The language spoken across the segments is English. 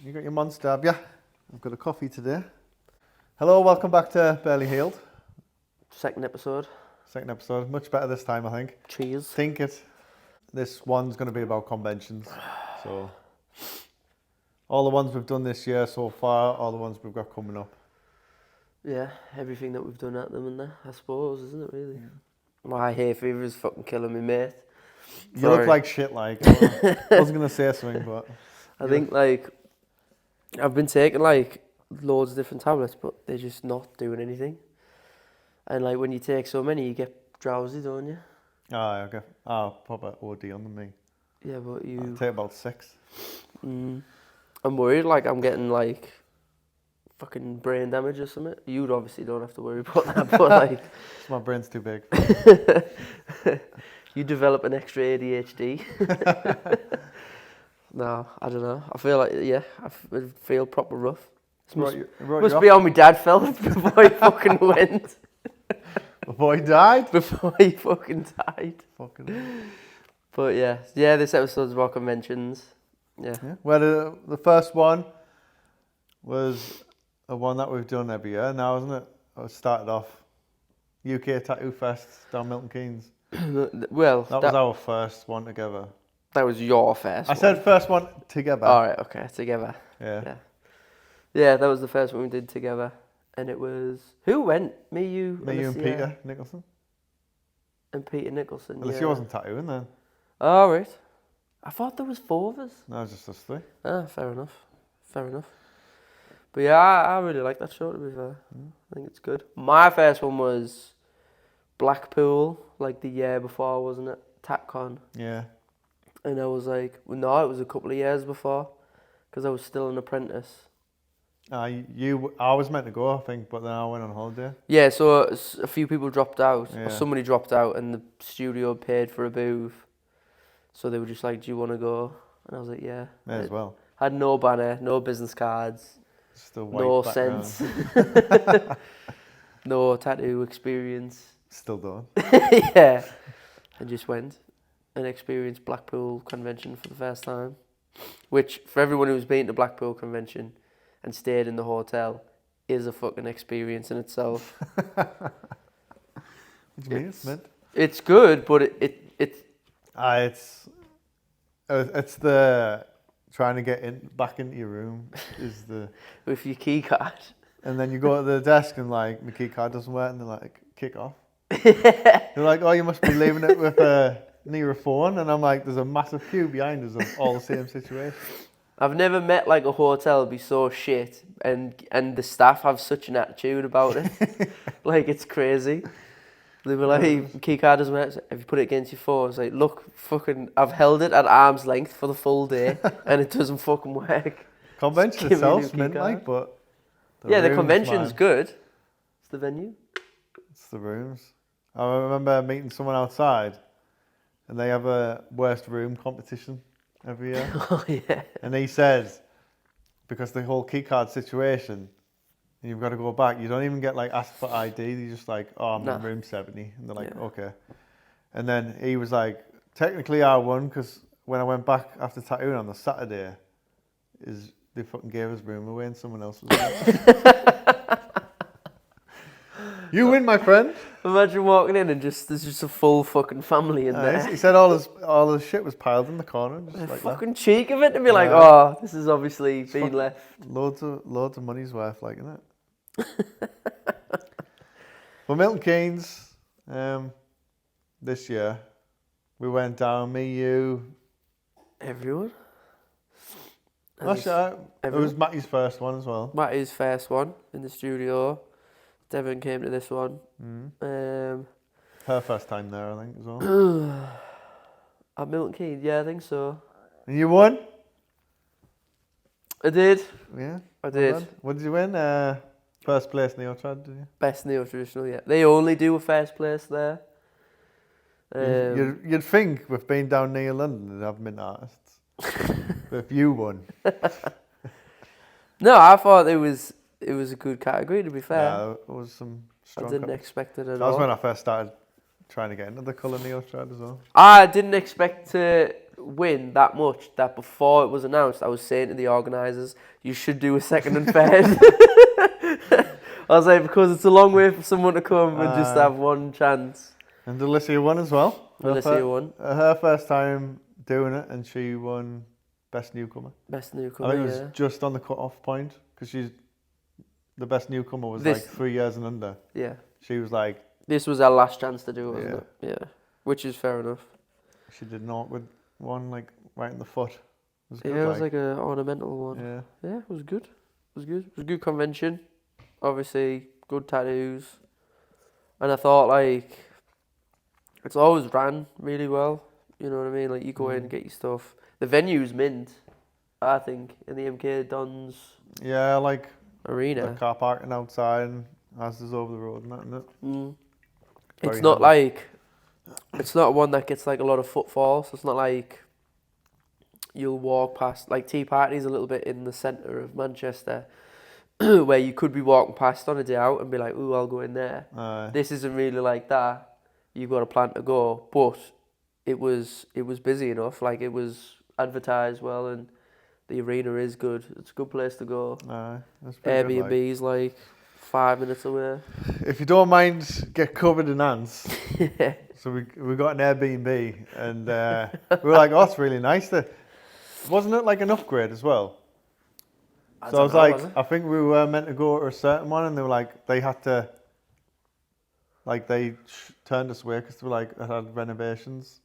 You got your Monster, have you? I've got a coffee today. Hello, welcome back to Barely Healed. Second episode. Second episode, much better this time, I think. Cheers. Think it. This one's going to be about conventions. So, all the ones we've done this year so far, all the ones we've got coming up. Yeah, everything that we've done at them and there, I suppose, isn't it really? My hay fever is fucking killing me, mate. You look like shit, like. I was going to say something, but... I think, like, I've been taking, like, loads of different tablets, but they're just not doing anything. And, like, when you take so many, you get drowsy, don't you? Oh, okay. Oh, proper OD on me. Yeah, but I'll you... take about 6. I'm worried, like, I'm getting, like, fucking brain damage or something. You obviously don't have to worry about that, but, like... My brain's too big. You develop an extra ADHD. No, I don't know. I feel like, yeah, I feel proper rough. Must be how my dad felt before he fucking went. Before he died? Before he fucking died. Fucking. But yeah, this episode's about conventions. Yeah. Well, the first one was a one that we've done every year now, isn't it? It started off UK Tattoo Fest down Milton Keynes. Well, that was our first one together. That was your first one. I said first one together. All right, okay, together. Yeah. Yeah, that was the first one we did together. And it was... Who went? Me, you and Peter Nicholson. And Peter Nicholson, Unless you wasn't tattooing then. Oh, right. I thought there was 4 of us. No, it was just us 3. Ah, fair enough. But yeah, I really like that show, to be fair. I think it's good. My first one was Blackpool, like the year before, wasn't it? TatCon. Yeah. And I was like, well, no, it was a couple of years before, because I was still an apprentice. I was meant to go, I think, but then I went on holiday. Yeah, so a few people dropped out, Yeah. or somebody dropped out, and the studio paid for a booth. So they were just like, do you want to go? And I was like, yeah. May as well. I had no banner, no business cards, Just a white no background. sense, no tattoo experience. Still don't. Yeah. And just went and experienced Blackpool Convention for the first time. Which, for everyone who's been to Blackpool Convention and stayed in the hotel, is a fucking experience in itself. What do you mean it's meant? It's good, but it's the trying to get back into your room is the... with your key card. And then you go to the desk and like, my key card doesn't work and they're like, kick off. They're like, oh, you must be leaving it with near a phone. And I'm like, there's a massive queue behind us of all the same situation. I've never met like a hotel be so shit and the staff have such an attitude about it. Like, it's crazy. They were like, hey, key card doesn't work. Have you put it against your phone? It's like, look, fucking, I've held it at arm's length for the full day and it doesn't fucking work. Convention itself's mint like, but... The convention's good. It's the venue. It's the rooms. I remember meeting someone outside and they have a worst room competition every year. Oh, yeah. And he says, because the whole key card situation, and you've got to go back, you don't even get like asked for ID. You're just like, oh, I'm in room 70. And they're like, okay. And then he was like, technically I won because when I went back after tattooing on the Saturday, they fucking gave his room away and someone else was there. You win, my friend. Imagine walking in and there's just a full fucking family in there. He said all his shit was piled in the corner. Just like fucking cheek of it to be like, oh, this is obviously being left. Loads of money's worth, like, isn't it? Well, Milton Keynes, this year, we went down, me, you. Everyone. It was Matty's first one as well. Matty's first one in the studio. Devon came to this one. Her first time there, I think, as well. At Milton Keynes, yeah, I think so. And you won? I did. Yeah? I did. Well, what did you win? First place neo-trad, did you? Best neo-traditional, yeah. They only do a first place there. You'd think, with being down near London, they'd have mint artists. But if you won... No, I thought it was a good category, to be fair. Yeah, it was some strong... I didn't expect it at all. That was when I first started trying to get into the colour neo-trad as well. I didn't expect to win that much that before it was announced, I was saying to the organisers, you should do a second and third. I was like, because it's a long way for someone to come and just have one chance. And Alicia won as well. Alicia won. Her first time doing it, and she won Best Newcomer. Best Newcomer, I think it was just on the cut-off point, because the Best Newcomer was like 3 years and under. Yeah. She was like... This was our last chance to do it, wasn't it? Yeah. Which is fair enough. She did an awkward one, like, right in the foot. It was good, it was like an ornamental one. Yeah. Yeah, it was good. It was a good convention. Obviously, good tattoos. And I thought, like, it's always ran really well. You know what I mean? Like, you go in and get your stuff. The venue's mint, I think, in the MK Dons Yeah, like arena. the car parking outside, and as there's over the road and that, isn't it? It's not like, it's not one that gets like a lot of footfall, so it's not like you'll walk past, like Tea Party's a little bit in the centre of Manchester, where you could be walking past on a day out and be like, ooh, I'll go in there. This isn't really like that. You've got a plan to go, but it was busy enough, like it was advertised well, and the arena is good. It's a good place to go. Airbnb's like 5 minutes away. If you don't mind, get covered in ants. So we got an Airbnb, and we were like, oh, it's really nice. Wasn't it like an upgrade as well? So I was like, I think we were meant to go to a certain one, and they were like, they had to, like they turned us away because they were like, it had renovations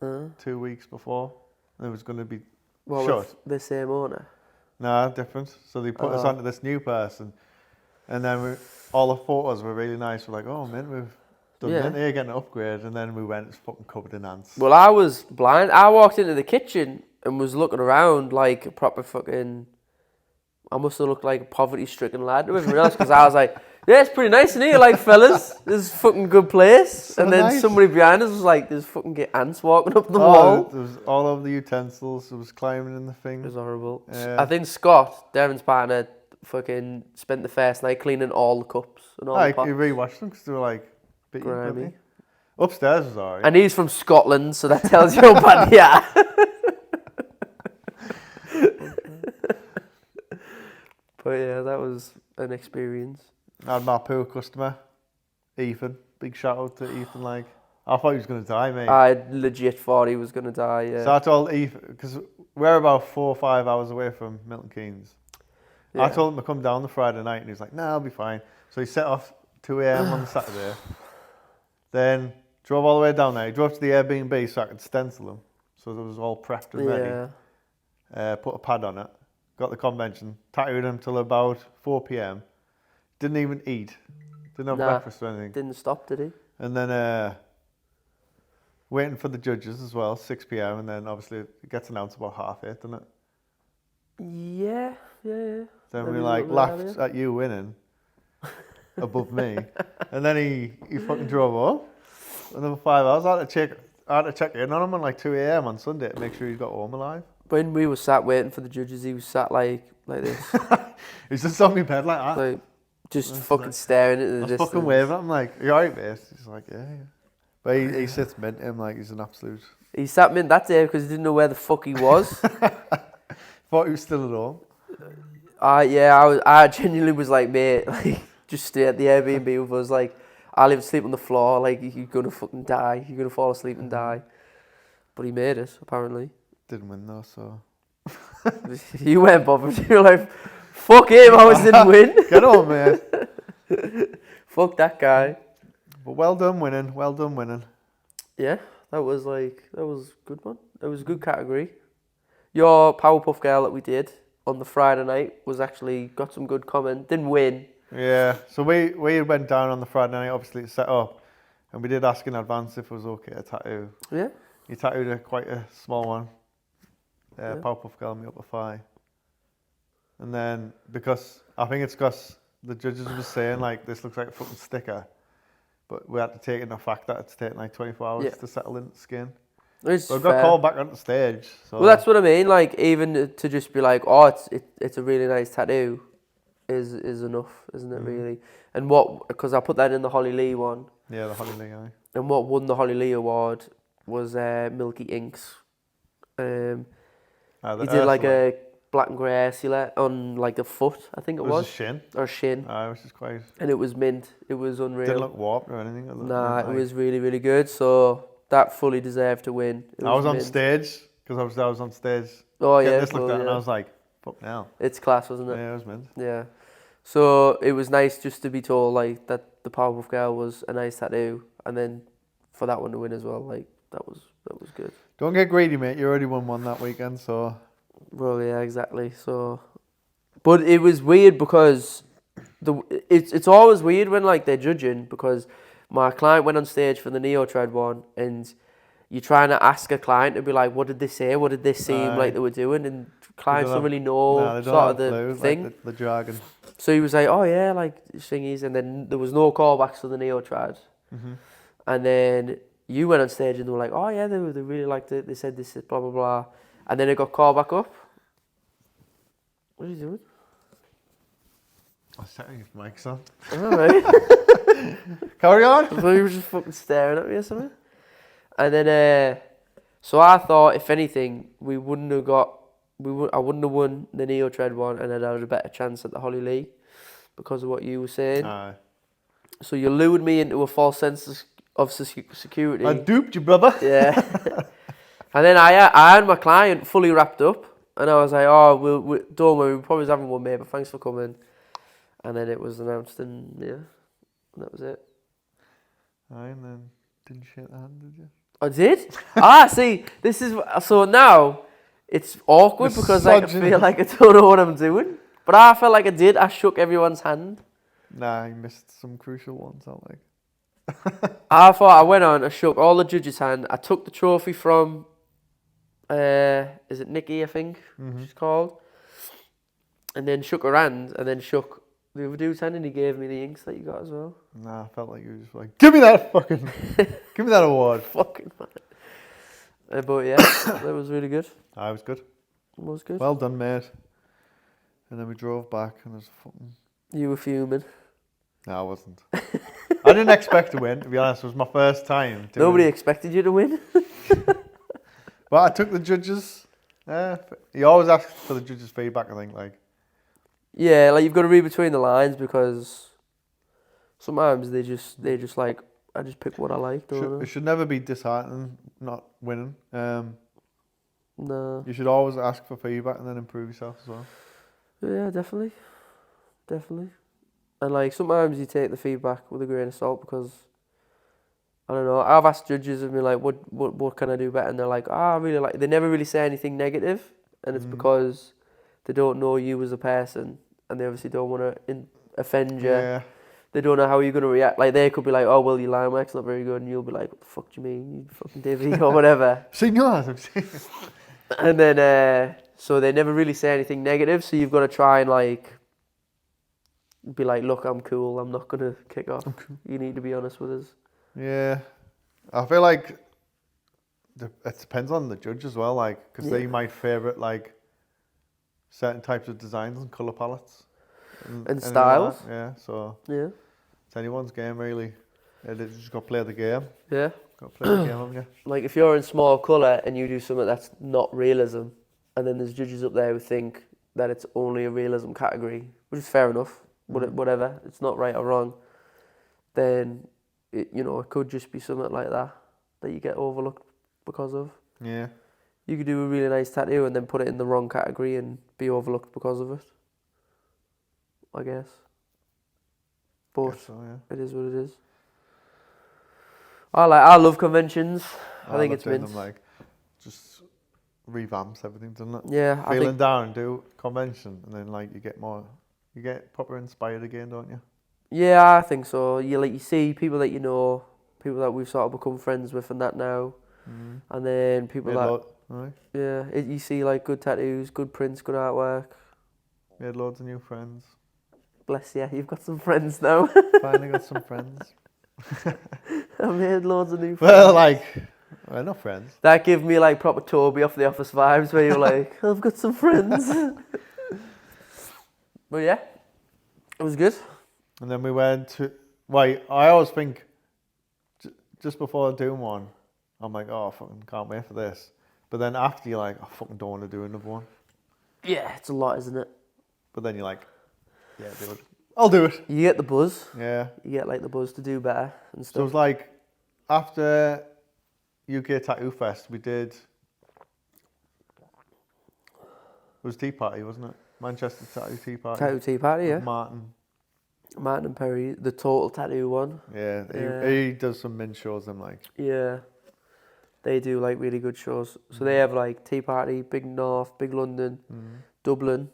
2 weeks before, and it was going to be shut. The same owner? No, different. So they put us onto this new person, and then all the photos were really nice. We're like, oh man, we've done it here, getting an upgrade, and then we went, it's fucking covered in ants. Well, I was blind. I walked into the kitchen and was looking around like a proper fucking... I must have looked like a poverty-stricken lad to everyone else, because I was like, yeah, it's pretty nice in here, like, fellas. This is a fucking good place. So and then nice. Somebody behind us was like, there's fucking get ants walking up the wall. There was all over the utensils. It was climbing in the thing. It was horrible. I think Scott, Devon's partner, fucking spent the first night cleaning all the cups and all the pots. He rewatched them because they were like, grimy. Upstairs was alright. And he's from Scotland, so that tells you how bad they are. But yeah, that was an experience. I had my poor customer, Ethan. Big shout out to Ethan. Like, I thought he was going to die, mate. I legit thought he was going to die, yeah. So I told Ethan, because we're about 4 or 5 hours away from Milton Keynes. Yeah. I told him to come down the Friday night, and he was like, nah, I'll be fine. So he set off 2 a.m. on the Saturday. Then drove all the way down there. He drove to the Airbnb so I could stencil them. So it was all prepped and ready. Put a pad on it. Got the convention, tattooed him till about 4 p.m. Didn't even eat. Didn't have breakfast or anything. Didn't stop, did he? And then waiting for the judges as well, 6 p.m. And then obviously it gets announced about 8:30, doesn't it? Yeah. Then we like laughed at you winning above me. And then he fucking drove home. Another 5 hours. I had to check in on him at like 2 a.m. on Sunday to make sure he got home alive. When we were sat waiting for the judges, he was sat like this. He's just on my bed like that. Like, just fucking staring at the distance. Fucking waving at him like, you alright, mate? He's like, yeah. But he sits mint him like he's an absolute... He sat mint that day because he didn't know where the fuck he was. Thought he was still at home. I genuinely was like, mate, like, just stay at the Airbnb with us. Like, I'll even sleep on the floor. Like, you're gonna fucking die. You're gonna fall asleep and die. But he made it, apparently. Didn't win though, so... You weren't bothered. You were like, fuck him, I didn't win. Get on, man. Fuck that guy. But well done winning. Yeah, that was a good one. It was a good category. Your Powerpuff Girl that we did on the Friday night was actually got some good comment. Didn't win. Yeah, so we went down on the Friday night, obviously to set up, and we did ask in advance if it was okay to tattoo. Yeah. You tattooed quite a small one. Powerpuff Girl on my upper thigh. And then, because the judges were saying, like, this looks like a fucking sticker, but we had to take in the fact that it's taken like 24 hours to settle in the skin. So we got called back on the stage. So. Well, that's what I mean. Like, even to just be like, oh, it's a really nice tattoo is enough, isn't it, really? And because I put that in the Holly Lee one. Yeah, the Holly Lee, aye. And what won the Holly Lee award was Milky Inks. He did like a black and grey Ursula on like a foot, I think it was. A shin. Or a shin. Which is quite. And it was mint. It was unreal. Didn't look warped or anything. Nah, it was really, really good. So that fully deserved to win. I was on stage because I was on stage. Oh yeah. This looked at and I was like, fuck now. It's class, wasn't it? Yeah, it was mint. Yeah. So it was nice just to be told like that the Powerpuff Girl was a nice tattoo, and then for that one to win as well, like that was good. Don't get greedy, mate. You already won one that weekend, so. Well, yeah, exactly. So, but it was weird because it's always weird when like they're judging, because my client went on stage for the Neo Tread one, and you're trying to ask a client to be like, what did they say? What did they seem like they were doing? And clients don't really know sort of the thing. Like the jargon. So he was like, oh yeah, like thingies, and then there was no callbacks for the Neo Trad. Mm-hmm. And then you went on stage and they were like, oh yeah, they really liked it. They said this, blah, blah, blah. And then it got called back up. What are you doing? I was setting your mics on. Alright. Carry on. I thought you were just fucking staring at me or something. And then, so I thought, if anything, I wouldn't have won the Neo Tread one, and I'd had a better chance at the Holly League because of what you were saying. Aye. So you lured me into a false sense of security. I duped you, brother. Yeah. And then I had my client fully wrapped up, and I was like, oh, don't worry, we probably haven't won, mate, but thanks for coming. And then it was announced, and yeah, that was it. Aye, and then didn't shake the hand, did you? I did? See, this is, so now it's awkward because I feel like I don't know what I'm doing. But I felt like I did. I shook everyone's hand. Nah, you missed some crucial ones, I like. I thought I went on, I shook all the judges' hand. I took the trophy from, is it Nikki, I think she's called? And then shook her hand, and then shook the other dude's hand, and he gave me the inks that you got as well. Nah, I felt like you were just like, give me that fucking, give me that award. Fucking man. But yeah, that was really good. I was good. It was good. Well done, mate. And then we drove back, and there's fucking. You were fuming. No, I wasn't. I didn't expect to win, to be honest. It was my first time. Nobody expected you to win. But I took the judges. You always ask for the judges' feedback, I think. Like. Yeah, like you've got to read between the lines, because sometimes they just like, I just pick what I like. It should never be disheartening not winning. No. You should always ask for feedback and then improve yourself as well. Yeah, definitely. And like sometimes you take the feedback with a grain of salt, because I don't know, I've asked judges and be like, what can I do better? And they're like, I really like, they never really say anything negative, and it's because they don't know you as a person, and they obviously don't want to offend you. Yeah. They don't know how you're going to react. Like they could be like, oh well, your line work's not very good, and you'll be like, what the fuck do you mean, you fucking divvy or whatever. I'm saying. And then so they never really say anything negative, so you've got to try and like be like, look, I'm cool, I'm not going to kick off. Cool. You need to be honest with us. Yeah. I feel like it depends on the judge as well, like, because they might favourite like certain types of designs and colour palettes. And styles. Like yeah, so Yeah. it's anyone's game really. You just got to play the game. Yeah. Got to play the game, haven't you? Like if you're in small colour and you do something that's not realism, and then there's judges up there who think that it's only a realism category, which is fair enough, whatever, it's not right or wrong, then it could just be something like that you get overlooked because of. Yeah. You could do a really nice tattoo and then put it in the wrong category and be overlooked because of it, I guess. But it is what it is. I love conventions. I think it's mint. Them, like, just revamps everything, doesn't it? Yeah, Feeling down and do convention, and then like you get proper inspired again, don't you? Yeah, I think so. You see people that you know, people that we've sort of become friends with and that now, and then people you see like good tattoos, good prints, good artwork. Made loads of new friends. Bless you, you've got some friends now. Finally got some friends. I made loads of new friends. Well, not friends. That gave me like proper Toby off The Office vibes, where you're like, I've got some friends. But yeah, it was good. And then we went to. I always think just before doing one, I'm like, oh, I fucking can't wait for this. But then after you're like, I fucking don't want to do another one. Yeah, it's a lot, isn't it? But then you're like, yeah, do it. I'll do it. You get the buzz. Yeah. You get like the buzz to do better and So it stuff. was like, after UK Tattoo Fest, we did, it was Tea Party, wasn't it? Manchester Tattoo Tea Party. Tattoo Tea Party, yeah. With Martin. Martin and Perry, the Total Tattoo one. Yeah, Yeah. he does some min shows, I'm like. Yeah. They do like really good shows. So they have like Tea Party, Big North, Big London, Dublin.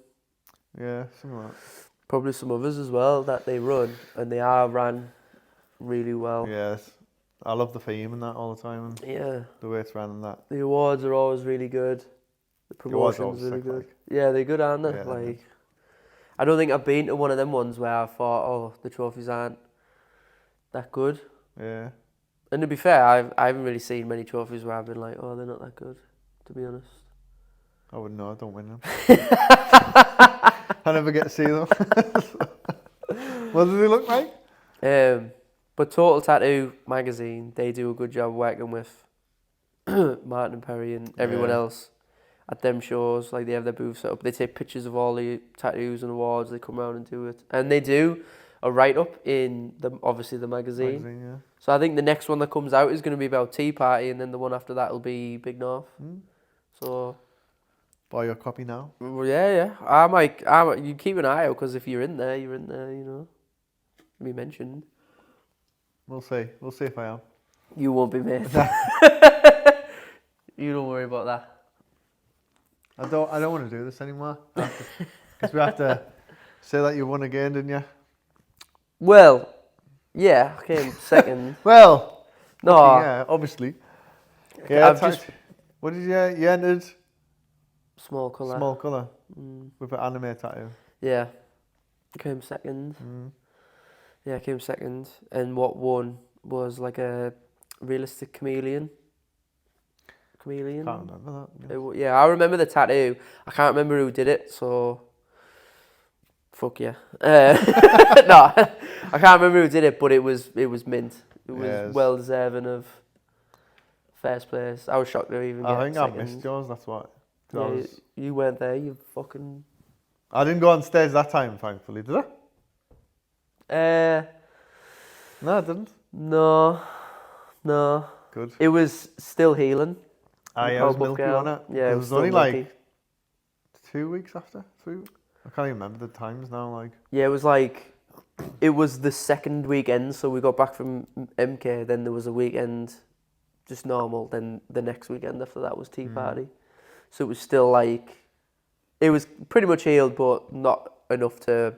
Yeah, something like that. Probably some others as well that they run, and they are ran really well. Yes. I love the theme and that all the time, and Yeah. the way it's ran and that. The awards are always really good. The awards are promotion's always really sick, good. like. Yeah, they're good, aren't they? Yeah, they're like, good. I don't think I've been to one of them ones where I thought, oh, the trophies aren't that good. Yeah. And to be fair, I haven't really seen many trophies where I've been like, oh, they're not that good, to be honest. I wouldn't know, I don't win them. I never get to see them. What do they look like? But Total Tattoo magazine, they do a good job working with Martin and Perry and everyone Yeah. else at them shows. Like, they have their booth set up. They take pictures of all the tattoos and awards. They come around and do it. And they do a write-up in, obviously, the magazine. Yeah. So I think the next one that comes out is going to be about Tea Party, and then the one after that will be Big North. So... Buy your copy now. Well, yeah. You keep an eye out, because if you're in there, you know. Be mentioned. We'll see. We'll see if I am. You won't be made. You don't worry about that. I don't want to do this anymore. Because we have to say that you won again, didn't you? Well, yeah, I came second. Well, No, yeah, obviously. Yeah, what did you entered? small colour. Small colour with an anime tattoo. Yeah, I came second. Yeah, I came second. And what won was like a realistic chameleon. Chameleon? Can't remember that. Yeah, I remember the tattoo. I can't remember who did it, so... Fuck yeah. No, I can't remember who did it, but it was mint. It was well deserving of first place. I was shocked to even get second. I missed yours, that's why. Yeah, you weren't there, you fucking... I didn't go on stage that time, thankfully, did I? No, I didn't. No. Good. It was still healing. I was milky on it. Yeah, it was only like 2 weeks after. 3 weeks. I can't even remember the times now. Like. Yeah, it was the second weekend, so we got back from MK, then there was a weekend just normal, then the next weekend after that was Tea Party. So it was still like, it was pretty much healed, but not enough to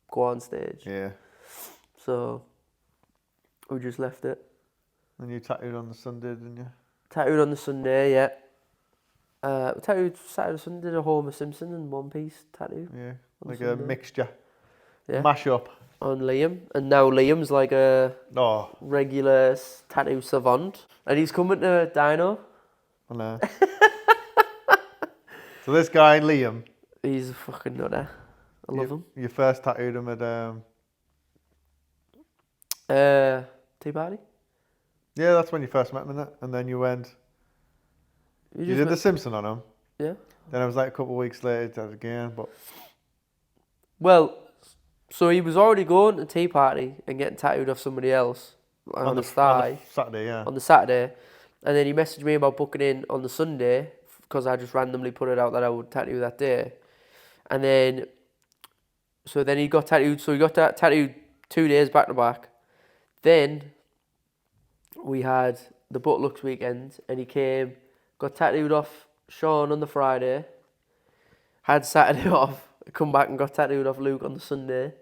go on stage. Yeah. So we just left it. And you tattooed on the Sunday, didn't you? Tattooed on the Sunday, yeah. Tattooed Saturday, Sunday, did a Homer Simpson and One Piece tattoo. Yeah, like a mixture. Yeah. Mash up. On Liam. And now Liam's like a regular tattoo savant. And he's coming to Dino. I know. So this guy, Liam. He's a fucking nutter. I love him. You first tattooed him at... Tea Party? Yeah, that's when you first met him, innit? And then you went... You did the Simpson on him. Yeah. Then it was like a couple of weeks later, did it again, but... Well, so he was already going to Tea Party and getting tattooed off somebody else on the thigh. On the Saturday, yeah. On the Saturday. And then he messaged me about booking in on the Sunday, because I just randomly put it out that I would tattoo that day. And then... So then he got tattooed. So he got tattooed 2 days back to back. Then we had the Butt Looks weekend, and he came, got tattooed off Sean on the Friday, had Saturday off, come back and got tattooed off Luke on the Sunday.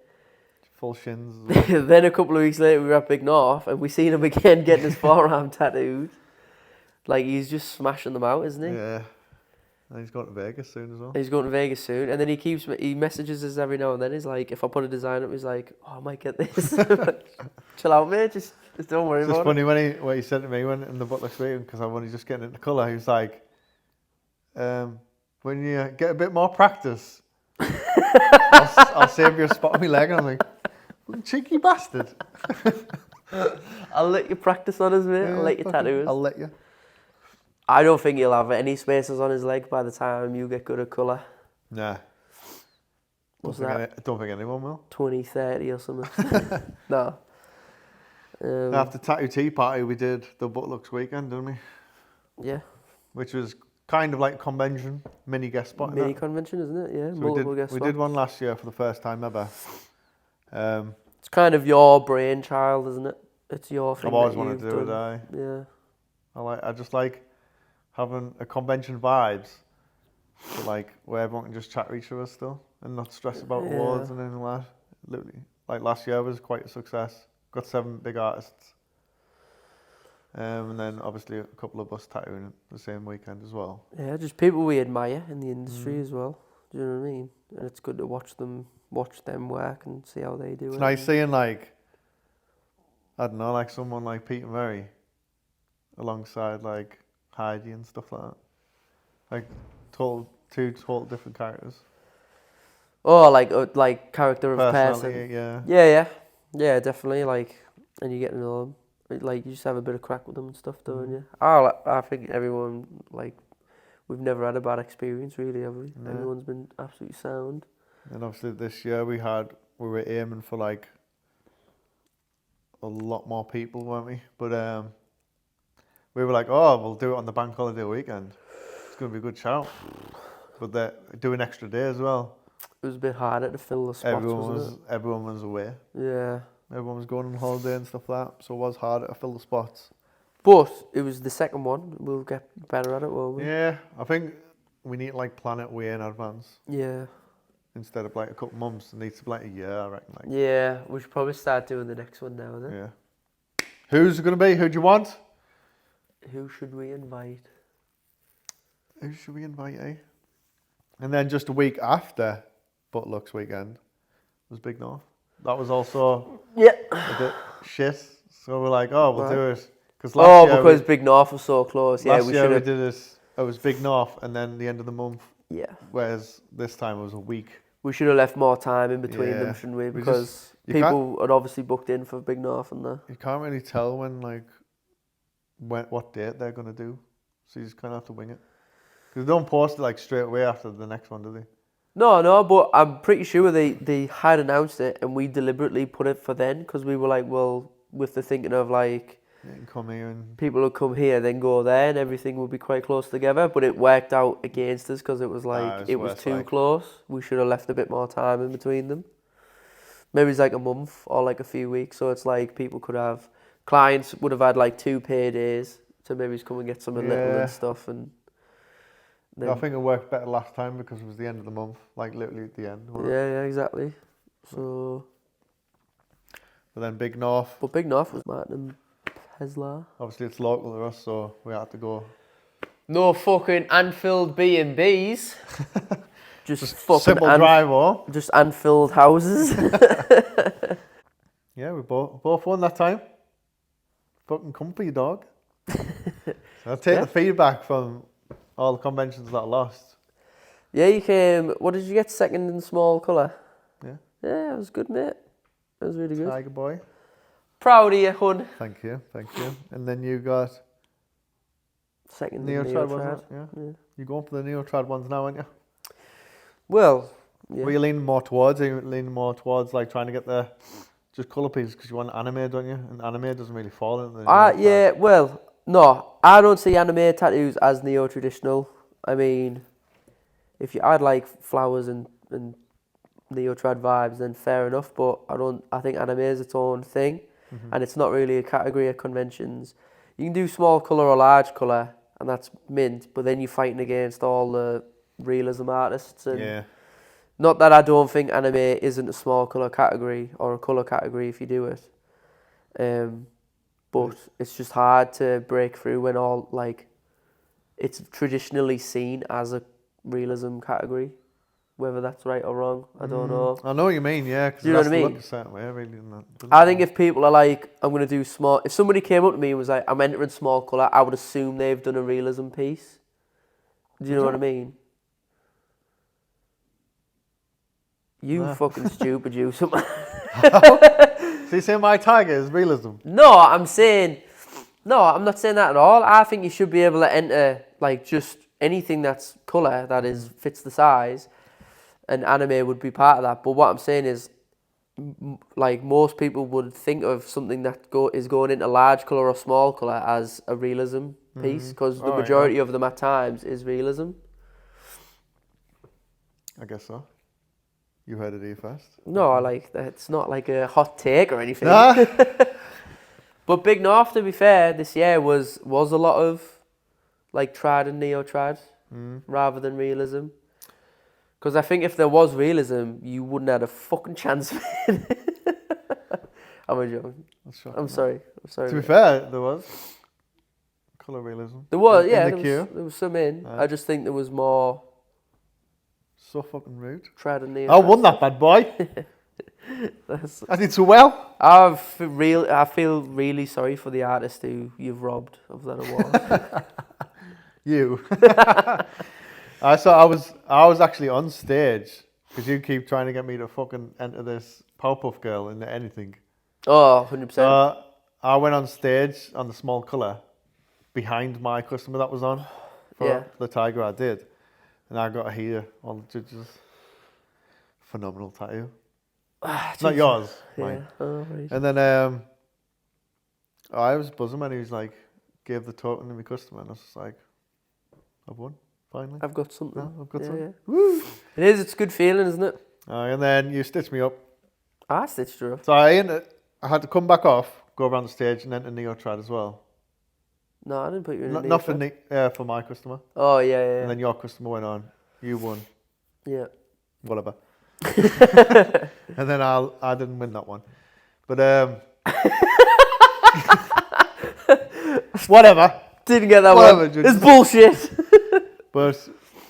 Full shins. Then a couple of weeks later we were at Big North, and we seen him again getting his forearm tattooed. Like, he's just smashing them out, isn't he? Yeah. And he's going to Vegas soon as well. He's going to Vegas soon, and then he messages us every now and then. He's like, if I put a design up, he's like, oh, I might get this. Chill out, mate. Just don't worry about it. It's funny when he said to me when in the Butler's weekend, because I'm only just getting into colour, he was like, when you get a bit more practice, I'll save you a spot on my leg. And I'm like, cheeky bastard. I'll let you practice on us, mate. I'll let you tattoo us. I'll let you. I don't think he'll have any spaces on his leg by the time you get good at colour. Nah. What's that? I don't think anyone will. 2030 or something. No. After Tattoo Tea Party, we did the Butlux weekend, didn't we? Yeah. Which was kind of like a convention, mini guest spot. Mini convention, isn't it? Yeah, so multiple guest spots. We did one last year for the first time ever. It's kind of your brainchild, isn't it? It's your thing. I've always that wanted to do done. it. Yeah. I just like having a convention vibes, but like where everyone can just chat to each other still and not stress about awards and anything like that. Literally, like last year was quite a success. Got 7 big artists, and then obviously a couple of us tattooing the same weekend as well. Yeah, just people we admire in the industry as well. Do you know what I mean? And it's good to watch them work and see how they do it. It's nice seeing like, I don't know, like someone like Pete and Mary alongside like Heidi and stuff like that. Like two total different characters. Oh, like character of person. Yeah. Yeah, definitely. Like, and you get to know them. Like, you just have a bit of crack with them and stuff, don't you? I think everyone, like, we've never had a bad experience, really, have we? No. Everyone's been absolutely sound. And obviously this year we were aiming for like a lot more people, weren't we? But we were like, oh, we'll do it on the bank holiday weekend. It's going to be a good shout. But they're doing extra day as well. It was a bit harder to fill the spots, Everyone was away. Yeah. Everyone was going on holiday and stuff like that, so it was harder to fill the spots. But it was the second one. We'll get better at it, won't we? Yeah, I think we need to like plan it way in advance. Yeah. Instead of like a couple months, it needs to be like a year, I reckon. Like. Yeah, we should probably start doing the next one now, then. Yeah. Who's it going to be? Who do you want? Who should we invite? Who should we invite, eh? And then just a week after Butlux weekend was Big North. That was also a bit shit. So we're like, oh, we'll do it. Because Big North was so close. Yeah, last year we did this. It was Big North and then the end of the month. Yeah. Whereas this time it was a week. We should have left more time in between them, shouldn't we? Because people had obviously booked in for Big North and that. You can't really tell what date they're going to do. So you just kind of have to wing it. Because they don't post it like straight away after the next one, do they? No, but I'm pretty sure they had announced it and we deliberately put it for then because we were like, well, with the thinking of like, you can come here and people will come here, then go there, and everything will be quite close together. But it worked out against us because it was like it was too close. We should have left a bit more time in between them. Maybe it's like a month or like a few weeks. So it's like people could have clients would have had like 2 paydays to maybe come and get some little and stuff and. I think it worked better last time because it was the end of the month, like literally at the end. Yeah, exactly. So. But then Big North. But Big North was Martin and Peslar. Obviously, it's local to us, so we had to go. No fucking Anfield B&Bs. just fucking simple drive, or just Anfield houses. Yeah, we both won that time. Fucking comfy, dog. So I'll take the feedback from all the conventions that I lost. Yeah, you came. What did you get? Second in small colour. Yeah. Yeah, it was good, mate. It was really good. Tiger boy. Proud of you, hun. Thank you. And then you got second Neotrad, wasn't it? Yeah. You're going for the Neotrad ones now, aren't you? Well, yeah. What are you leaning more towards? Are you leaning more towards like trying to get the just colour pieces because you want anime, don't you? And anime doesn't really fall into the yeah, well, no, I don't see anime tattoos as neo-traditional. I mean, if you add like flowers and neo-trad vibes, then fair enough, but I think anime is its own thing, and it's not really a category of conventions. You can do small colour or large colour, and that's mint, but then you're fighting against all the realism artists. And not that I don't think anime isn't a small colour category, or a colour category if you do it. But it's just hard to break through when all, like, it's traditionally seen as a realism category. Whether that's right or wrong, I don't know. I know what you mean, yeah. Do you know what I mean? Look a certain way, really, I think if people are like, I'm going to do small... If somebody came up to me and was like, I'm entering small colour, I would assume they've done a realism piece. Do you know what I mean? You fucking stupid, you. So you saying my tiger is realism? No, I'm saying No, I'm not saying that at all. I think you should be able to enter like just anything that's colour that is fits the size, and anime would be part of that. But what I'm saying is, like most people would think of something that is going into large colour or small colour as a realism piece, because the majority of them at times is realism. I guess so. You heard it here first. No, like it's not like a hot take or anything. Nah. But Big North, to be fair, this year was a lot of like trad and neo-trad rather than realism. Because I think if there was realism, you wouldn't have a fucking chance. I'm a joke. I'm sorry. To be fair, there was colour realism. There was, in the queue. there was some in. I just think there was more so fucking rude. Trad and neo. I won that bad boy. I did so well. I feel really sorry for the artist who you've robbed of that award. You. I was actually on stage because you keep trying to get me to fucking enter this Powerpuff Girl into anything. Oh, 100%. I went on stage on the small colour behind my customer that was on for the Tiger I did. And I got to hear all the judges. Phenomenal tattoo. Not yours, mine. Oh, right. And then I was buzzing when he was like, gave the token to my customer, and I was just like, I've won, finally. I've got something. No, I've got something. Yeah. Woo! It is, it's a good feeling, isn't it? And then you stitched me up. I stitched her up. So I had to come back off, go around the stage, and enter neo-trad as well. No, I didn't put you in a Not for my customer. Oh, yeah. And then your customer went on. You won. Yeah. Whatever. And then I didn't win that one. But whatever. Didn't get that Whatever, one. Judge. It's bullshit. But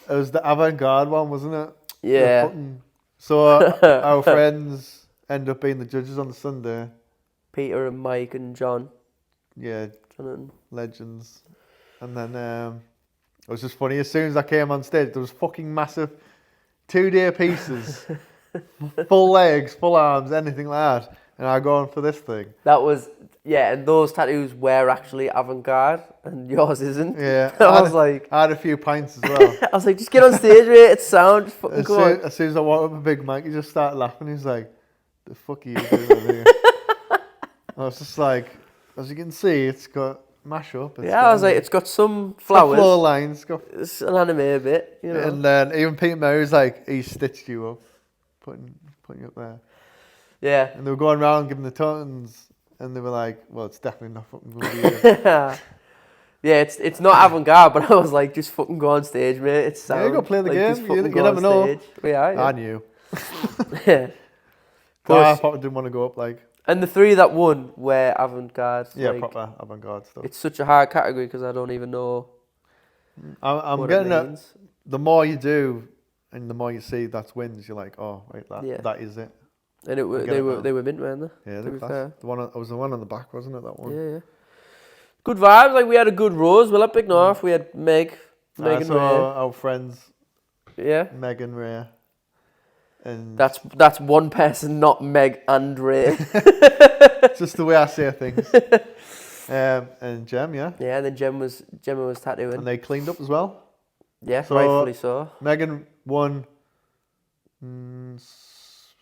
it was the avant-garde one, wasn't it? Yeah. So our friends end up being the judges on the Sunday. Peter and Mike and John. Yeah, Jonathan. legends. And then it was just funny. As soon as I came on stage, there was fucking massive 2-day pieces, full legs, full arms, anything like that. And I go on for this thing. That was, and those tattoos were actually avant-garde, and yours isn't. Yeah. I was like... I had a few pints as well. I was like, just get on stage, mate. It's sound. Just fucking go on. As soon as I walked up a Big Mike, he just started laughing. He's like, the fuck are you doing over here? I was just like, as you can see, it's got mash up. I was like, it's got some flowers. Floor lines. It's an anime bit, you know. And then even Peter Mary's like, he stitched you up, putting you up there. Yeah. And they were going around giving the tokens, and they were like, well, it's definitely not fucking going to be you. Yeah, it's not avant-garde, but I was like, just fucking go on stage, mate. It's sound. Yeah, go play the like, game. Just fucking You go never on know. stage. Yeah. I knew. Yeah. But I probably didn't want to go up like... And the 3 that won were avant-garde. Yeah, like, proper avant-garde stuff. It's such a hard category because I don't even know I'm what getting it it. means. The more you do, and the more you see that wins, you're like, oh, right, that is it. And they were mint, weren't they? Yeah, they're class. It was the one on the back, wasn't it? That one. Yeah. Good vibes. Like we had a good rose. Well, at Big North, we had Megan Ray. Our friends. Yeah. Megan Ray. And that's one person, not Meg and Ray. just the way I say things. And Jem, yeah. Yeah, and then Gemma was tattooing. And they cleaned up as well. Yeah, rightfully so. Megan won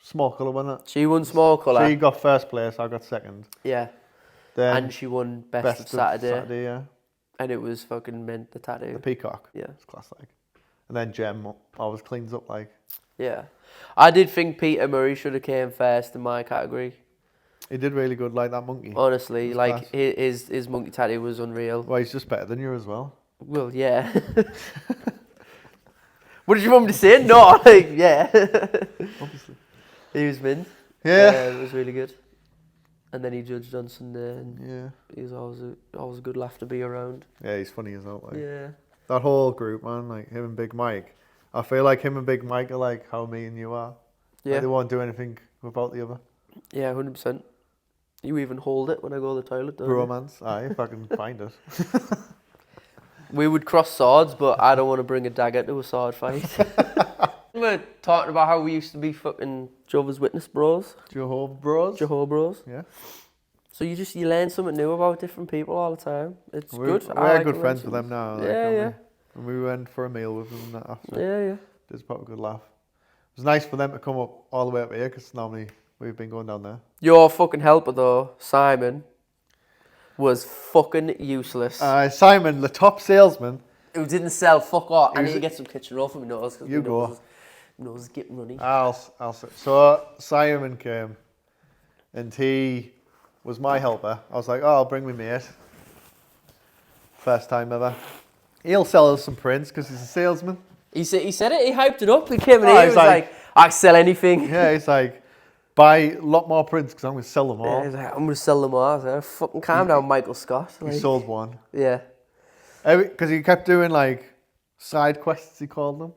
small colour, wasn't it? She won small colour. She got first place, I got second. Yeah. Then and she won best of Saturday. Yeah. And it was fucking mint, the tattoo. The peacock. Yeah. It's class like. And then Jem always cleans up like. Yeah. I did think Peter Murray should have came first in my category. He did really good, like that monkey. Honestly, like his monkey tattoo was unreal. Well, he's just better than you as well. Well, yeah. What did you want me to say? No, like, yeah. Obviously. He was mint. Yeah. It was really good. And then he judged on Sunday, and yeah, he was always a good laugh to be around. Yeah, he's funny as hell. Like. Yeah. That whole group, man, like him and Big Mike. I feel like him and Big Mike are like how me and you are. Yeah. Like they won't do anything without the other. Yeah, 100%. You even hold it when I go to the toilet, don't Bromance, aye, if I can find it. We would cross swords, but I don't want to bring a dagger to a sword fight. We're talking about how we used to be fucking Jehovah's Witness bros. Jehovah Bros? Jehovah bros. Yeah. So you learn something new about different people all the time. It's good. We're good friends with them now. Like, Yeah. And we went for a meal with them and that after. Yeah. It was probably a good laugh. It was nice for them to come up all the way up here because normally we've been going down there. Your fucking helper though, Simon, was fucking useless. Simon, the top salesman. Who didn't sell fuck all. I need to get some kitchen roll for my nose. You go. My nose is getting runny. So Simon came and he was my helper. I was like, oh, I'll bring my mate. First time ever. He'll sell us some prints because he's a salesman. He said it, he hyped it up. He came in here, he was like, I sell anything. Yeah, he's like, buy a lot more prints because I'm going to sell them all. Yeah, he's like, I'm going to sell them all. I was like, fucking calm down, Michael Scott. Like, he sold one. Yeah. Because he kept doing like side quests, he called them.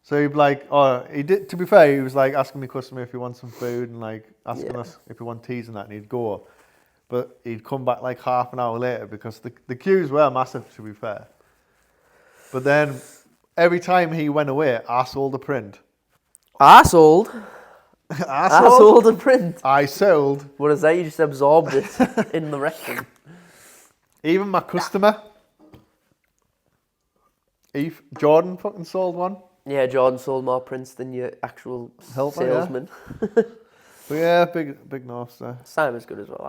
So he'd be like, he did, to be fair, he was like asking the customer if he wants some food and like asking us if we want teas and that, and he'd go. But he'd come back like half an hour later because the queues were massive, to be fair. But then every time he went away, I sold a print. I sold a print. I sold. What is that? You just absorbed it in the rectum. Even my customer, Jordan fucking sold one. Yeah, Jordan sold more prints than your actual salesman. Yeah. But yeah, big North there. Simon's good as well.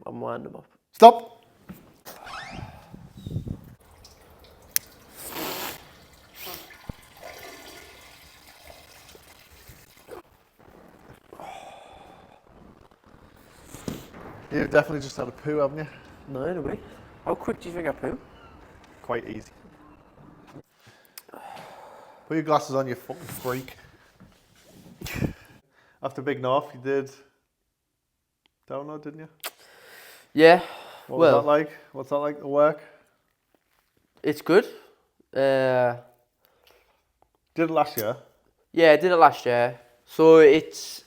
I'm winding him up. Stop. You've definitely just had a poo, haven't you? No, anyway. How quick do you think I poo? Quite easy. Put your glasses on, you fucking freak. After Big North, you did download, didn't you? Yeah. What was that like? What's that like to work? It's good. Did it last year? Yeah, I did it last year. So it's.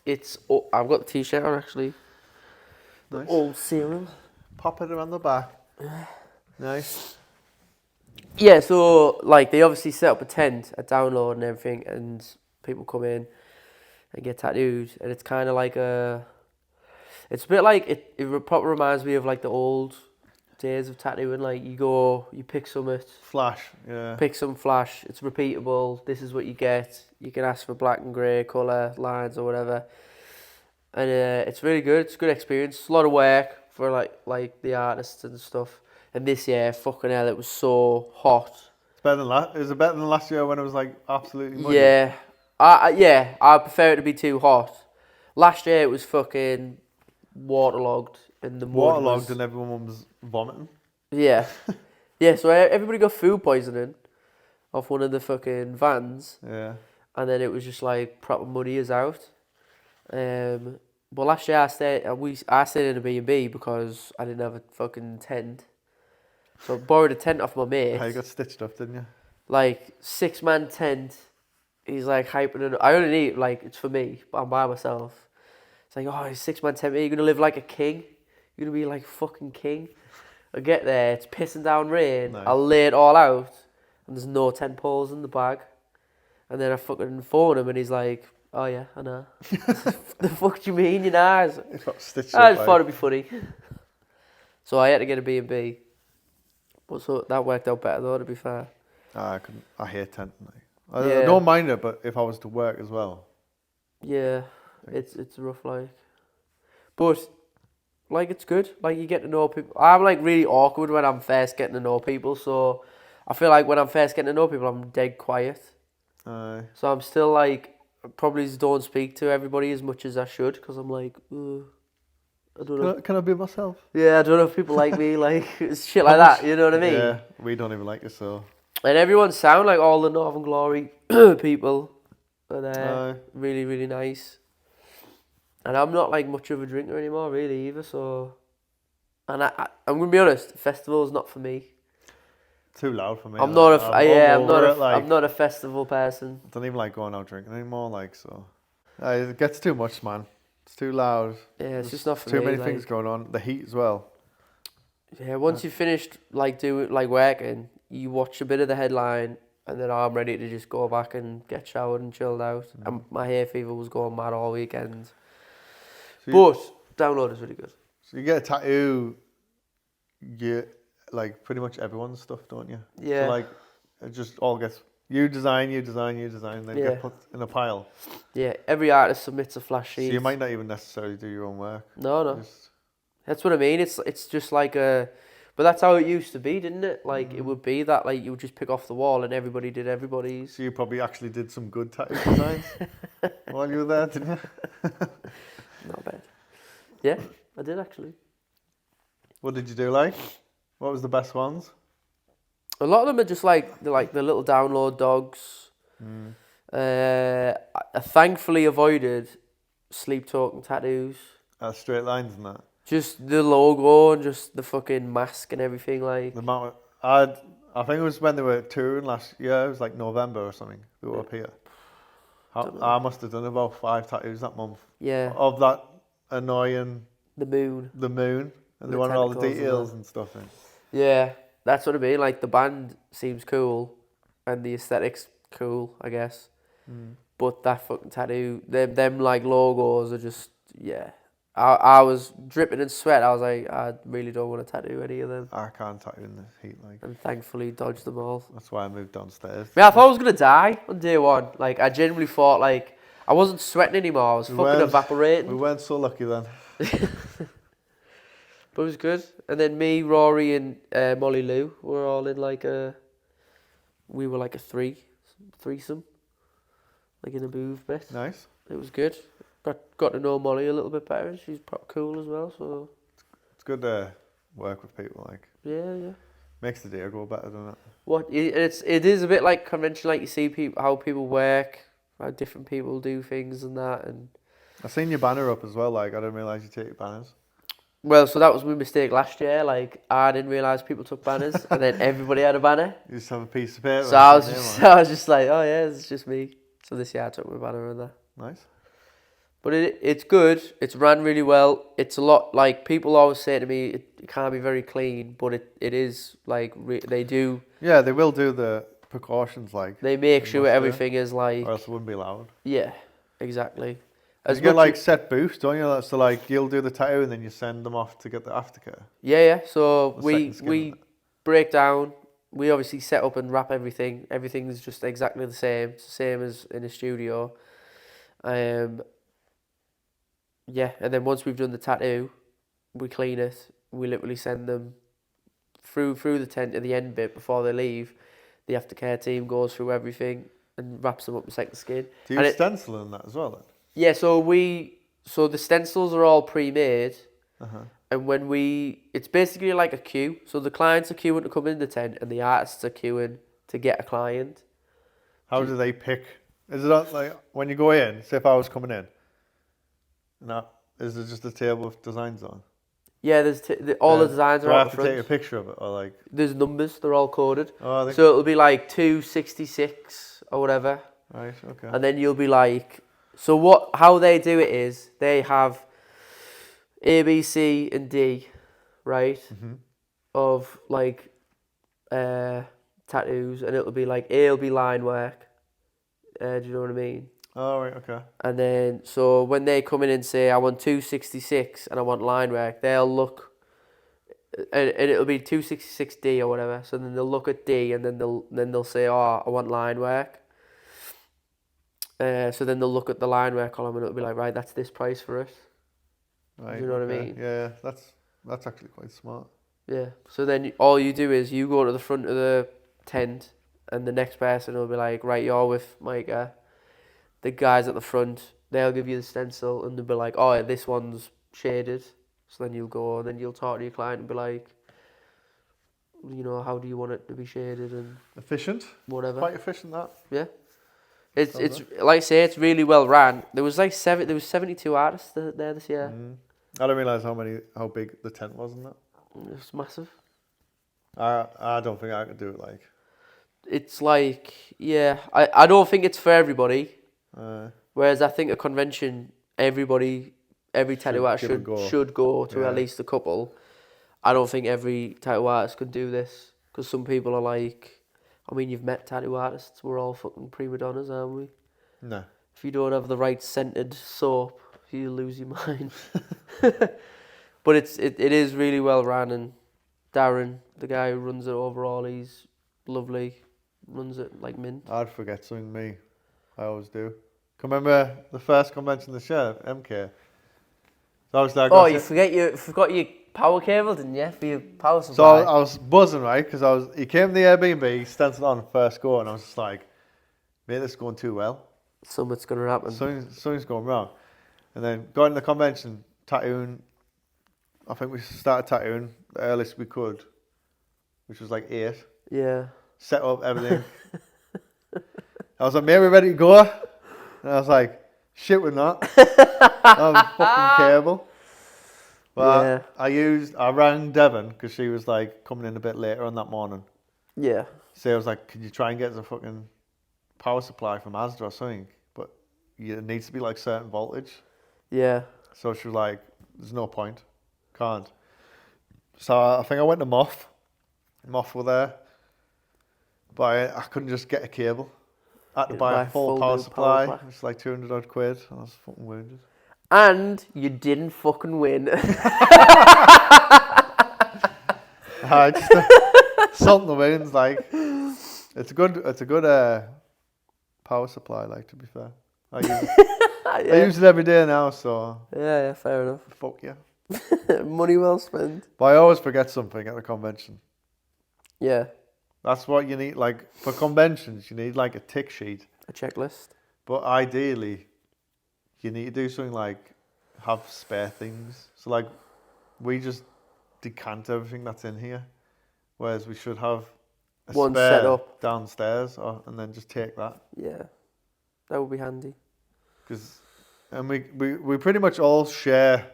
I've got the t-shirt on actually. Nice. Old serum. Pop it around the back. Nice. Yeah, so like they obviously set up a tent, a download and everything, and people come in and get tattooed, and it's kind of like it's a bit like it probably reminds me of like the old days of tattooing. Like you pick some Flash, yeah. Pick some flash. It's repeatable. This is what you get. You can ask for black and grey colour lines or whatever, and it's really good. It's a good experience. It's a lot of work for like the artists and stuff. And this year, fucking hell, it was so hot. It's better than last. Is it better than last year when it was like absolutely muddy? Yeah, I prefer it to be too hot. Last year it was fucking waterlogged and the mud waterlogged and everyone was vomiting. Yeah, yeah. So everybody got food poisoning off one of the fucking vans. Yeah. And then it was just like proper muddy as out. But last year I stayed in a B&B because I didn't have a fucking tent. So I borrowed a tent off my mate. You got stitched up, didn't you? Like 6-man tent. He's like hyping it. I only need it's for me, but I'm by myself. It's like, oh, it's 6-man tent. You're gonna live like a king. You're gonna be like fucking king. I get there, it's pissing down rain. Nice. I lay it all out, and there's no tent poles in the bag. And then I fucking phone him, and he's like, oh yeah, I know. The fuck do you mean, you know? I just thought it'd be funny. So I had to get a B&B. But so that worked out better though, to be fair. I hate tenting. I don't mind it, but if I was to work as well. Yeah, it's rough like. But like it's good. Like you get to know people. I'm like really awkward when I'm first getting to know people, so I feel like when I'm first getting to know people I'm dead quiet. So I'm still like probably don't speak to everybody as much as I should because I'm like, I don't know. Can I be myself? Yeah, I don't know if people like me, like shit like that. You know what I mean? Yeah, we don't even like it, so. And everyone sound like all the Northern Glory people, and really, really nice. And I'm not like much of a drinker anymore, really either. So, and I'm gonna be honest, festival's not for me. Too loud for me. I'm not a festival person. I don't even like going out drinking anymore, like so. It gets too much, man. It's too loud. Yeah, it's just not for me. Too many like, things going on. The heat as well. Yeah, once you've finished working, you watch a bit of the headline, and then I'm ready to just go back and get showered and chilled out. And my hay fever was going mad all weekend. But download is really good. So you get a tattoo, you like pretty much everyone's stuff, don't you? Yeah. So like, it just all gets you design, then Yeah. get put in a pile. Yeah, every artist submits a flash sheet. So you might not even necessarily do your own work. No. Just, That's what I mean. It's just like a, but that's how it used to be, didn't it? Like it would be that like you would just pick off the wall and everybody did everybody's. so you probably actually did some good tattoo designs while you were there, didn't you? Not bad. Yeah, I did actually. What did you do like? What was the best ones? A lot of them are just like the little download dogs. I thankfully avoided sleep talking tattoos. Straight lines and that. Just the logo and just the fucking mask and everything like. The amount I think it was when they were touring last year. It was like November or something. They were up here. I must have done about 5 tattoos that month. Yeah. Of that annoying The moon. And they wanted all the details and stuff in. Yeah, that's what I mean. Like the band seems cool, and the aesthetics cool, I guess. But that fucking tattoo, them like logos are just I was dripping in sweat. I was like, I really don't want to tattoo any of them. I can't tattoo in the heat, like. And thankfully dodged them all. That's why I moved downstairs. I thought I was gonna die on day one. Like I genuinely thought like I wasn't sweating anymore. I was fucking evaporating. We weren't so lucky then. But it was good. And then me, Rory, and Molly Lou were all in like we were like a threesome, like in a booth bit. Nice. It was good. Got to know Molly a little bit better. She's cool as well. So it's good to work with people, like. Yeah. Makes the day go better, doesn't it? It is a bit like convention, like you see how people work, how different people do things and that. And I seen your banner up as well. Like I didn't realise you take your banners. well, so that was my mistake last year. Like I didn't realise people took banners, and then everybody had a banner. You just have a piece of paper. So I was just like, oh yeah, it's just me. So this year I took my banner and that. Nice. But it's good. It's ran really well. It's a lot like people always say to me, it can't be very clean, but it is like they do. Yeah, they will do the precautions, like. They make sure everything is like. Or else it wouldn't be allowed. Yeah, exactly. You get like set booths, don't you? So like you'll do the tattoo and then you send them off to get the aftercare. Yeah. So we break down. We obviously set up and wrap everything. Everything's just exactly the same. It's the same as in a studio. Yeah, and then once we've done the tattoo, we clean it. We literally send them through the tent to the end bit before they leave. The aftercare team goes through everything and wraps them up in second skin. Do you stencil in that as well then? Yeah, so the stencils are all pre-made, and it's basically like a queue. So the clients are queuing to come in the tent, and the artists are queuing to get a client. How do they pick? Is it like when you go in? Say if I was coming in. No, is it just a table with designs on? Yeah, there's all the designs are out on the front. Do I have to take a picture of it, or like? There's numbers. They're all coded. Oh, so it'll be like 266 or whatever. Right. Okay. And then you'll be like, so how they do it is they have A, B, C, and D, right? Of like tattoos, and it'll be like A will be line work. Do you know what I mean? Oh, right, okay. And then, so when they come in and say, I want 266 and I want line work, they'll look, and it'll be 266D or whatever. So then they'll look at D and then they'll say, oh, I want line work. So then they'll look at the line work column and it'll be like, right, that's this price for it. Right, do you know what I mean? Yeah, that's actually quite smart. Yeah. So then all you do is you go to the front of the tent and the next person will be like, right, you're with Micah. The guys at the front, they'll give you the stencil and they'll be like, oh, this one's shaded. So then you'll go and then you'll talk to your client and be like, you know, how do you want it to be shaded and efficient. Whatever. Quite efficient, that. Yeah. It's like I say, it's really well ran. There was 72 artists there this year. I didn't realise how big the tent was in that. It was massive. I don't think I could do it like. It's like, yeah, I don't think it's for everybody. Whereas I think a convention, every tattoo artist should go to at least a couple. I don't think every tattoo artist could do this because some people are like, I mean, you've met tattoo artists. We're all fucking prima donnas, aren't we? No. If you don't have the right scented soap, you'll lose your mind. But it is really well run, and Darren, the guy who runs it overall, he's lovely. Runs it like mint. I'd forget something, me. I always do. Can remember the first convention this year, MK? So obviously I got Oh, you forgot your power cable, didn't you? For your power So supply. I was buzzing, right? Because he came to the Airbnb, stenciled on first go, and I was just like, mate, this is going too well. Something's going to happen. Something's going wrong. And then got in the convention, tattooing. I think we started tattooing the earliest we could, which was like 8. Yeah. Set up everything. I was like, mate, we're ready to go. And I was like, shit, we're not. I have a fucking cable. But Yeah. I rang Devon because she was like coming in a bit later on that morning. Yeah. So I was like, could you try and get us a fucking power supply from Asda or something? But it needs to be like certain voltage. Yeah. So she was like, there's no point. Can't. So I think I went to Moff. Moff were there. But I couldn't just get a cable. I had to buy a full power new supply. power pack. It's like 200 odd quid. I was fucking wounded. And you didn't fucking win. Just salt in the wounds, like it's a good power supply, like, to be fair. I use it. I use it every day now, so Yeah, fair enough. fuck yeah. Money well spent. But I always forget something at the convention. Yeah, That's what you need, like, for conventions, you need like a tick sheet. a checklist. But ideally, you need to do something like have spare things. So like, we just decant everything that's in here, whereas we should have a One spare set up. downstairs, and then just take that. Yeah, that would be handy. And we pretty much all share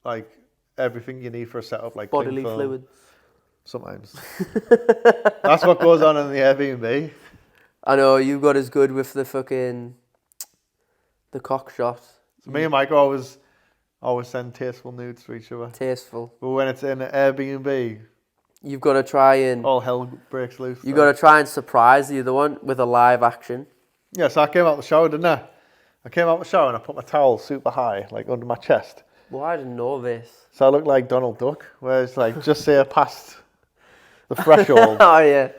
like everything you need for a setup, like Bodily cling film. fluids. Sometimes. That's what goes on in the Airbnb. I know, you got as good with the fucking... the cock shot. So me and Mike always send tasteful nudes to each other. Tasteful. But when it's in an Airbnb, You've got to try and... all hell breaks loose. You've got to try and surprise the other one with a live action. Yeah, so I came out the shower, didn't I? I came out the shower and I put my towel super high, like under my chest. Well, I didn't know this. So I looked like Donald Duck, where it's like just say I passed the threshold. Oh, yeah.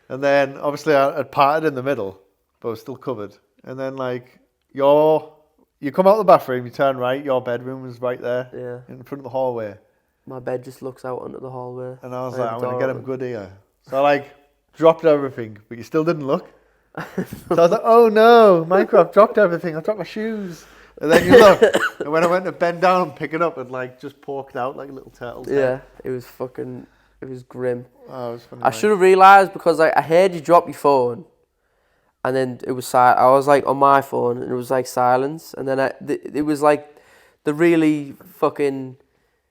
And then obviously I had parted in the middle, but it was still covered. And then like you come out the bathroom, you turn right, your bedroom was right there, Yeah. in front of the hallway. My bed just looks out onto the hallway. And I was I like, I'm gonna get him adore good here. So I like dropped everything, but you still didn't look. So I was like, oh no, Minecraft dropped everything. I dropped my shoes. And then you look, and when I went to bend down and pick it up, it like just poked out like a little turtle's head. Yeah, it was grim. Oh, it was funny. I should have realised because I heard you drop your phone, and then it was I was like on my phone and it was like silence, and then it was like the really fucking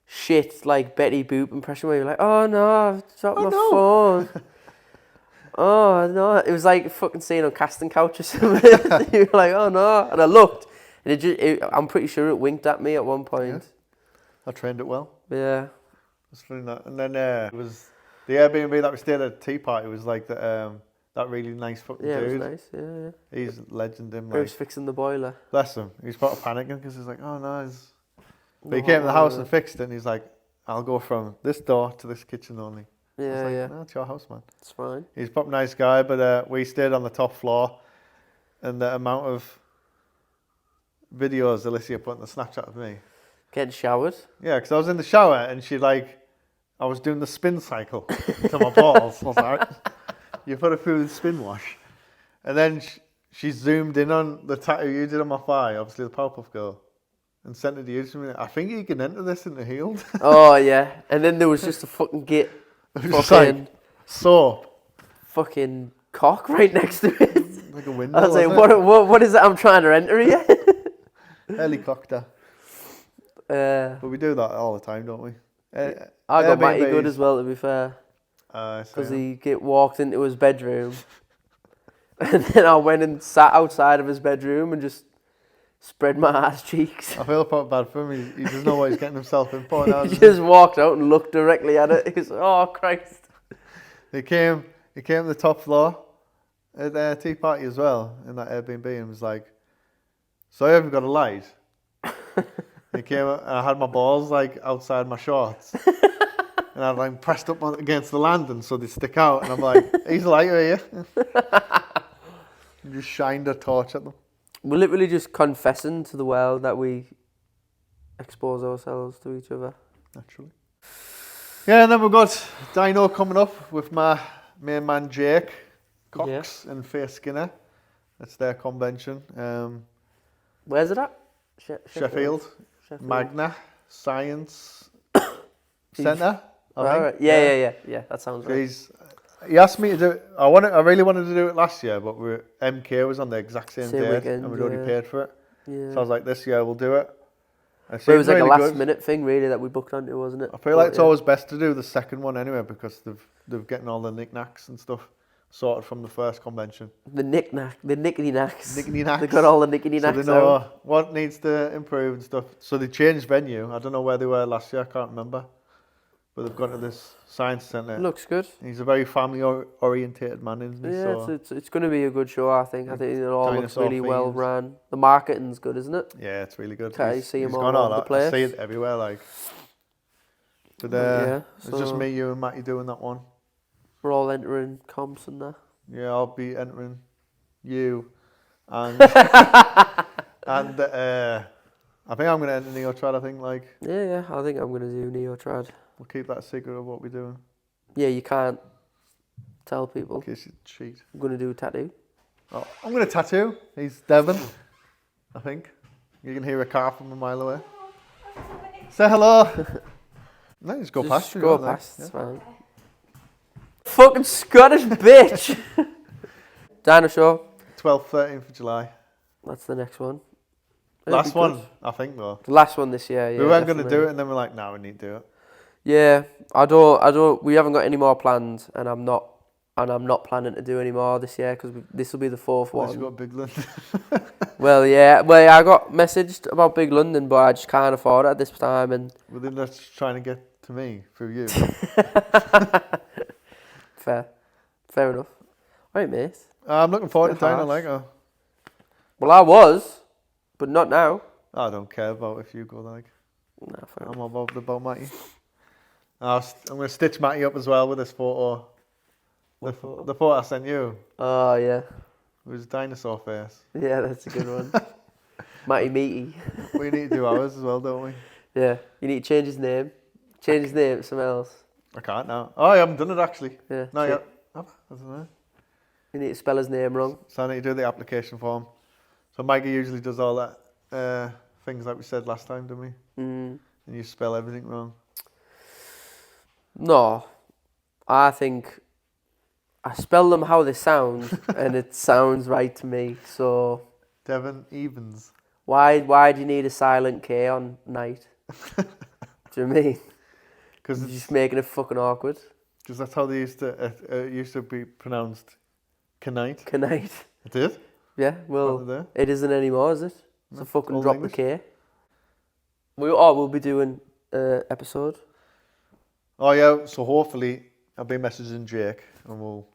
shit like Betty Boop impression where you're like, oh no, I've dropped my phone. Oh no, it was like fucking seeing on casting couch or something. You were like, oh no, and I looked, and I'm pretty sure it winked at me at one point. Yeah. I trained it well. Yeah. It's funny that. And then it was the Airbnb that we stayed at tea party was like that really nice fucking Yeah, dude. it was nice. Yeah. He's a legend in He like. was fixing the boiler. Bless him. He's probably panicking because he's like, oh no. But he came to the house and fixed it, and he's like, I'll go from this door to this kitchen only. I was Yeah, like, yeah. no, it's your house, man. It's fine. He's a proper nice guy, but we stayed on the top floor, and the amount of videos Alicia put in the Snapchat of me. Getting showered. Yeah, because I was in the shower, and I was doing the spin cycle to my balls. I was like, you put it through the spin wash. And then she zoomed in on the tattoo you did on my thigh, obviously the Powerpuff Girl, and sent it to you. She went, I think you can enter this into Healed. Oh yeah, and then there was just a fucking Just like soap. fucking cock right next to it. Like a window. I was like, what is it I'm trying to enter here? Helicopter. But we do that all the time, don't we? I got Matty good as well, to be fair, Because because he walked into his bedroom, and then I went and sat outside of his bedroom and just spread my ass cheeks. I feel quite bad for him. He doesn't know what he's getting himself in for now. He just walked out and looked directly at it. He was like, oh Christ. He came to the top floor at the tea party as well in that Airbnb and was like, so I haven't got a light. He came up and I had my balls like outside my shorts. And I'd like pressed up against the landing so they stick out. And I'm like, he's a lighter here. And just shined a torch at them. We're literally just confessing to the world that we expose ourselves to each other. Naturally. Yeah, and then we've got Dino coming up with my main man Jake Cox and Faye Skinner. That's their convention. Where's it at? Sheffield. Magna Science Centre. Right. Yeah. That sounds right. He asked me to do it. I really wanted to do it last year, but MK was on the exact same day, weekend, and we'd already paid for it. Yeah. So I was like, this year we'll do it. But it was like a last minute thing, really, that we booked onto, wasn't it? I feel like it's always best to do the second one anyway, because they've getting all the knickknacks and stuff sorted from the first convention. The nickety knacks. Nickety-knacks. They got all the nickety knacks. So they know what needs to improve and stuff. So they changed venue. I don't know where they were last year. I can't remember. But they've gone to this science centre. Looks good. He's a very family orientated man, isn't he? Yeah, so it's going to be a good show, I think. I think it all looks dinosaur really well themes. run. The marketing's good, isn't it? yeah, it's really good. Okay, you see him he's all gone over the out. place. I see it everywhere, like. But it's just me, you, and Matty doing that one. We're all entering comps and that. Yeah, I'll be entering you, and and I think I'm gonna enter Neotrad. I think like Yeah. I think I'm going to do Neotrad. we'll keep that secret of what we're doing Yeah, you can't tell people. in case you cheat. I'm going to do a tattoo. Oh, I'm gonna tattoo. He's Devon, I think. You can hear a car from a mile away. Say hello. No, just go past. Just go past. It's fine. Fucking Scottish bitch. Dino Show. 12th, 13th of July. That's the next one. Last one, I think though. The last one this year. Yeah, we weren't going to definitely. do it, and then we're like, no, we need to do it. Yeah, I don't. We haven't got any more plans, and I'm not planning to do any more this year because this will be the fourth Unless one. you got Big London. Well, I got messaged about Big London, but I just can't afford it at this time. And Well, then that's trying to get to me through you. fair enough. All right, mate. I'm looking forward to Bit Dino harsh. Lego. Well, I was, but not now. I don't care about if you go like. No, fair I'm enough. not bothered about Matty. I'm going to stitch Matty up as well with this photo. The photo I sent you Oh yeah, was a dinosaur face. yeah, that's a good one. Matty Meaty. We need to do ours as well, don't we? Yeah, you need to change his name. Change his name to something else. I can't now. Oh, I haven't done it actually. Yeah. No, yeah. I don't know. You need to spell his name wrong. So I need to do the application form. So Mikey usually does all that things like we said last time, don't we? Mm. And you spell everything wrong. No, I think I spell them how they sound, and it sounds right to me. So Devon Evans. why do you need a silent K on night? Do you know what I mean? Because You're just making it fucking awkward. that's how they used to be pronounced. Knight. Knight. It is? Yeah, well, it isn't anymore, is it? So fucking Old drop English. the K. We'll be doing episode. Oh yeah, so hopefully I'll be messaging Jake and we'll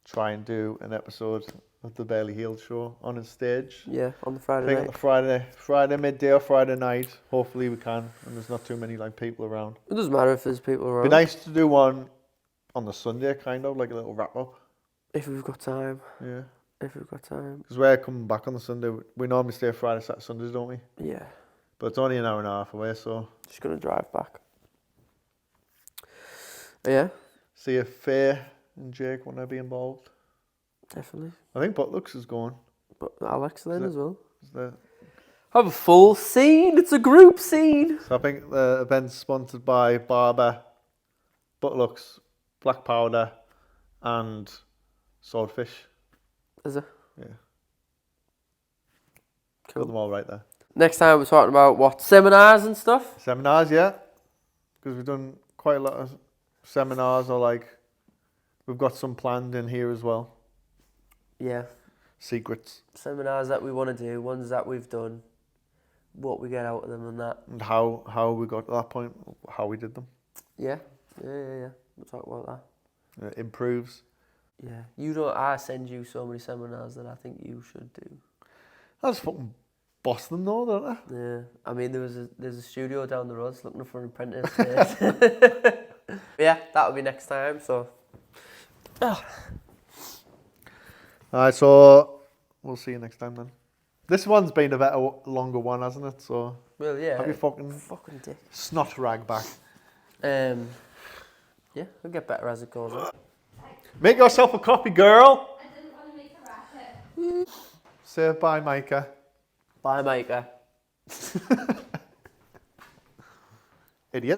try and do an episode of the Barely Healed show on his stage. Yeah, on the I Friday think night. on the Friday midday or Friday night. Hopefully we can, and there's not too many like people around. It doesn't matter if there's people around. Be nice to do one on the Sunday, kind of like a little wrap up. If we've got time. Yeah, If we've got time. because we're coming back on the Sunday. We normally stay Friday, Saturday, Sundays, don't we? Yeah. But it's only an hour and a half away, so Just gonna drive back. Yeah, see if Faye and Jake want to be involved. definitely. I think Butlux is going. But Alex then Is it- as well. Is there? Have a full scene. It's a group scene. So I think the event's sponsored by Barber, Butlux, Black Powder, and Swordfish. Is it? Yeah. Cool. Got them all right there. Next time we're talking about what, seminars and stuff. Seminars, yeah. Because we've done quite a lot of seminars, or like we've got some planned in here as well. Yeah. Secrets. Seminars that we want to do, ones that we've done, what we get out of them and that. And how we got to that point, how we did them. Yeah. We'll talk about that. It improves. Yeah. I send you so many seminars that I think you should do. I just fucking boss them though, don't they? Yeah, I mean there's a studio down the road that's looking for an apprentice. Yeah, that'll be next time. So. Alright, so we'll see you next time then. This one's been a better, longer one, hasn't it? So Well, yeah. have you fucking dick. snot rag back. Yeah, we'll get better as it goes on. Make yourself a copy, girl. I didn't want to make a racket. Say bye, Micah. Bye, Micah.